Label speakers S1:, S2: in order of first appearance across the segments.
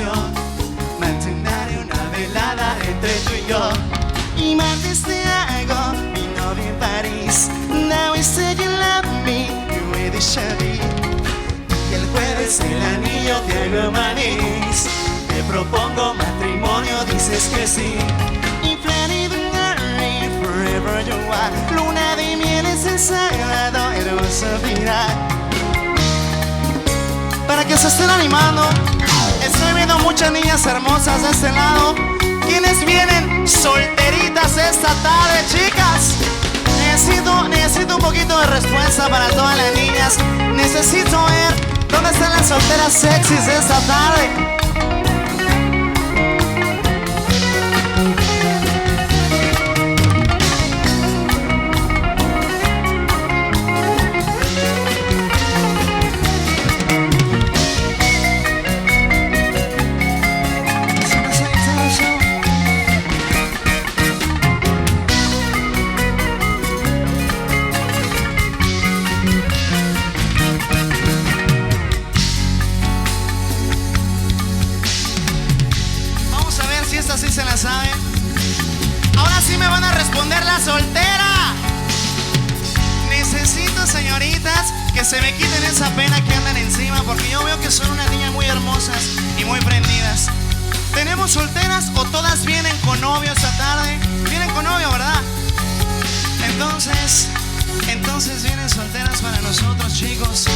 S1: ilusión mantener una velada entre tú y yo. Y martes te hago mi novia en París. Now we say you love me, you ready Shadi. Y el jueves el anillo te hago manis. Te propongo matrimonio, dices que sí. Y Florida forever you are. Luna de miel es el sagrado, hermoso final. Para que se estén animando, estoy viendo muchas niñas hermosas de este lado. ¿Quiénes vienen solteritas esta tarde, chicas? Necesito un poquito de respuesta para todas las niñas. Necesito ver dónde están las solteras sexys de esta tarde. Sí se la saben. Ahora sí me van a responder la soltera. Necesito, señoritas, que se me quiten esa pena que andan encima, porque yo veo que son unas niñas muy hermosas y muy prendidas. ¿Tenemos solteras o todas vienen con novio esta tarde? Vienen con novio, ¿verdad? Entonces vienen solteras para nosotros, chicos.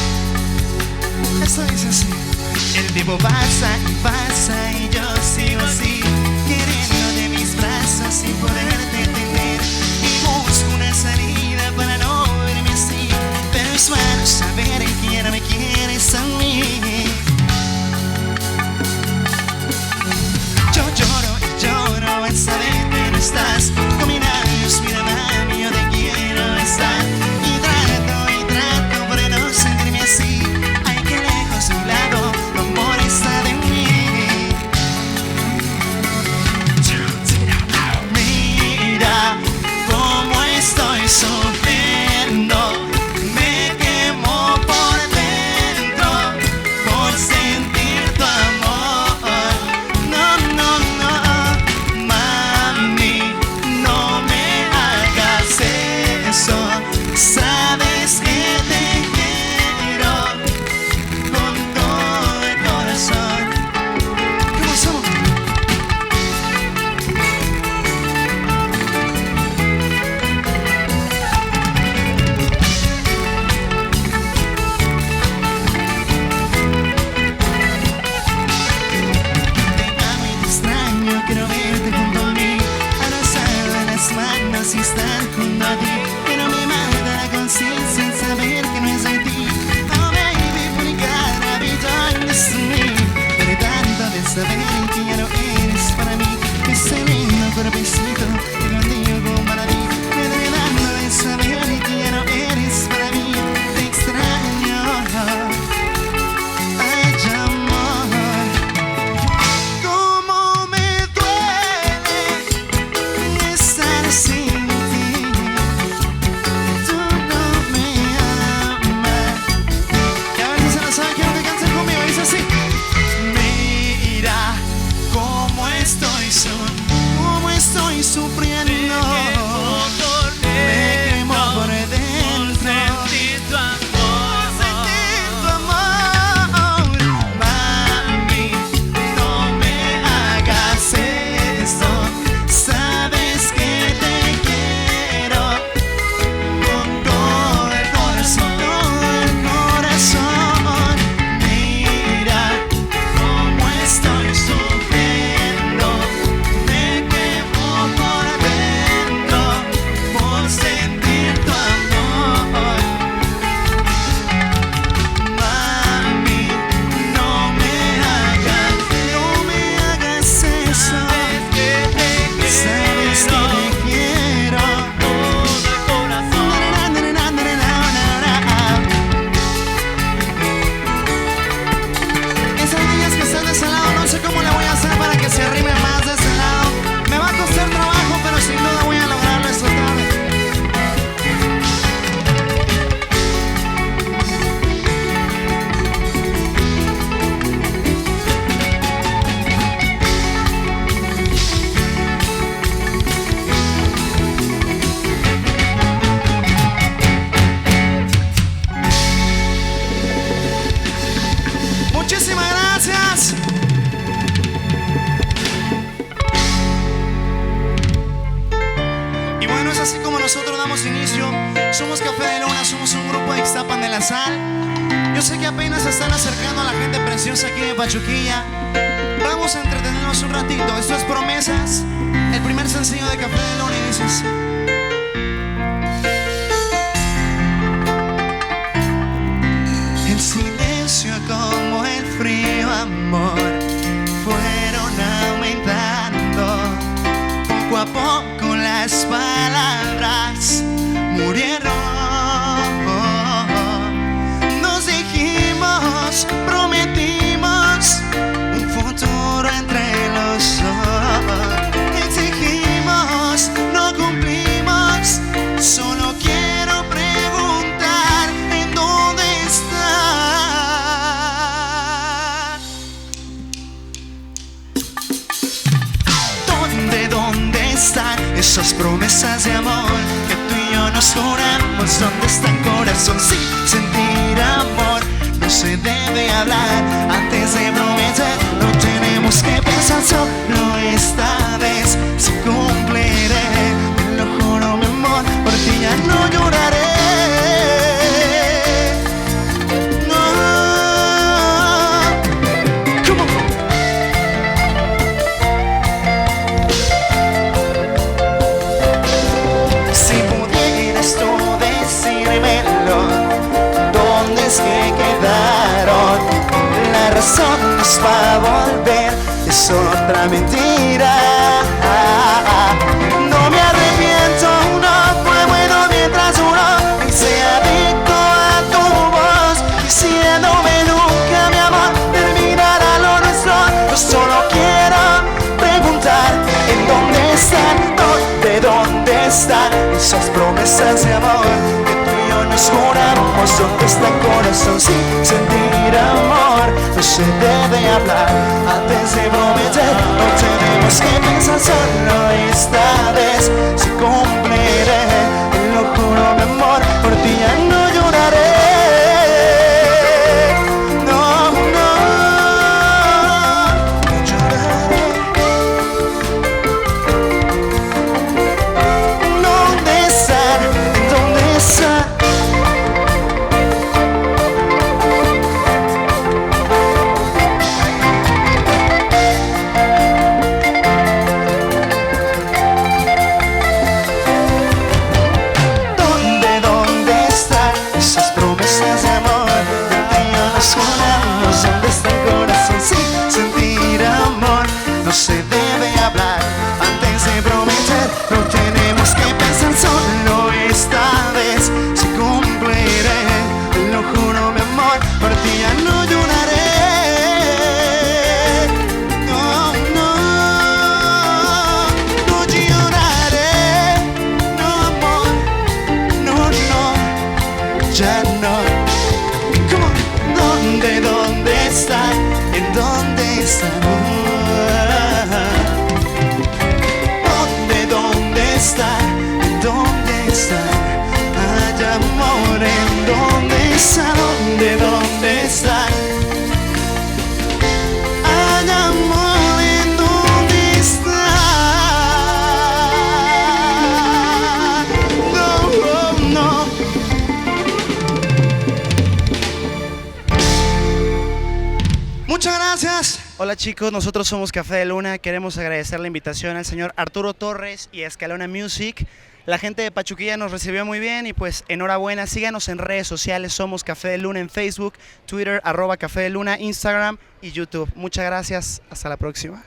S1: Esto dice así. El tiempo pasa y pasa y yo sigo así, queriendo de mis brazos sin poderte tener. Y busco una salida para no verme así, pero es malo saber que ya no me quieres a mí. Yo lloro y lloro al saber que no estás con mis labios, mira mami, yo te quiero estar. Y trato para no sentirme así. Ay, que lejos de mi lado tu amor está de mí. Mira cómo estoy sufriendo, me quemo por dentro por sentir tu amor. No, no, no, mami, no me hagas eso. Sabes que te quiero con todo el corazón. ¿Qué pasó? Te amo y te extraño, quiero verte junto a mí, abrazado en las manos y estar junto a ti. Pero me mata la conciencia en saber que no es de ti. Oh baby, por cada vida es de mí. De tanto de saber que ya no eres para mí. Ese lindo cuerpecito que contigo compartí. Me duele tanto de saber que ya no eres para mí. Te extraño. Ay, amor, cómo me duele estar sin ti. damos inicio. Somos Café de Luna, somos un grupo de Ixtapan de la Sal. Yo sé que apenas se están acercando a la gente preciosa aquí de Pachuquilla. Vamos a entretenernos un ratito. Esto es Promesas, el primer sencillo de Café de Luna, y dices: el silencio como el frío, amor, fueron aumentando. Poco a poco las palabras murieron. Nos dijimos, prometimos un futuro entre los dos. Exigimos, no cumplimos. Solo quiero preguntar en dónde estás. ¿Dónde están esas promesas de amor que tú y yo nos juramos? ¿Dónde están, corazón? Sí, sentir amor no se debe hablar antes de prometer. No tenemos que pensar, solo esta vez se cumpliré. Te lo juro, mi amor, por ti ya no lloraré. Que quedaron las razones para volver, es otra mentira. No me arrepiento, no fue bueno mientras duró. Hice adicto a tu voz, diciéndome nunca, mi amor, terminará lo nuestro. Yo solo quiero preguntar en dónde están, dónde están esas promesas de amor que tú y yo nos juramos. ¿Dónde está el corazón? Sí, sentir amor no se debe hablar antes de prometer. No tenemos que pensar, solo esta vez se cumpliré. Te lo juro, mi amor, por ti ya no lloraré. No, no, no lloraré. ¿Dónde está? ¿Dónde está? ¿Dónde está el corazón? Sí, sentir amor no se debe hablar antes de prometer. No tenemos que pensar, solo esta vez se cumpliré. Te lo juro, mi amor, por ti ya no lloraré. No, no, no lloraré. No, amor, no, no, ya no. ¿Dónde están? ¿En dónde están? ¿Dónde están? ¿En dónde están? Hay amor, ¿en dónde están? ¿Dónde están? Hay amor, ¿en dónde están? No, no. Muchas gracias. Hola chicos, nosotros somos Café de Luna. Queremos agradecer la invitación al señor Arturo Torres y a Escalona Music. La gente de Pachuquilla nos recibió muy bien y pues enhorabuena. Síganos en redes sociales, somos Café de Luna en Facebook, Twitter, @Café de Luna, Instagram y YouTube. Muchas gracias, hasta la próxima.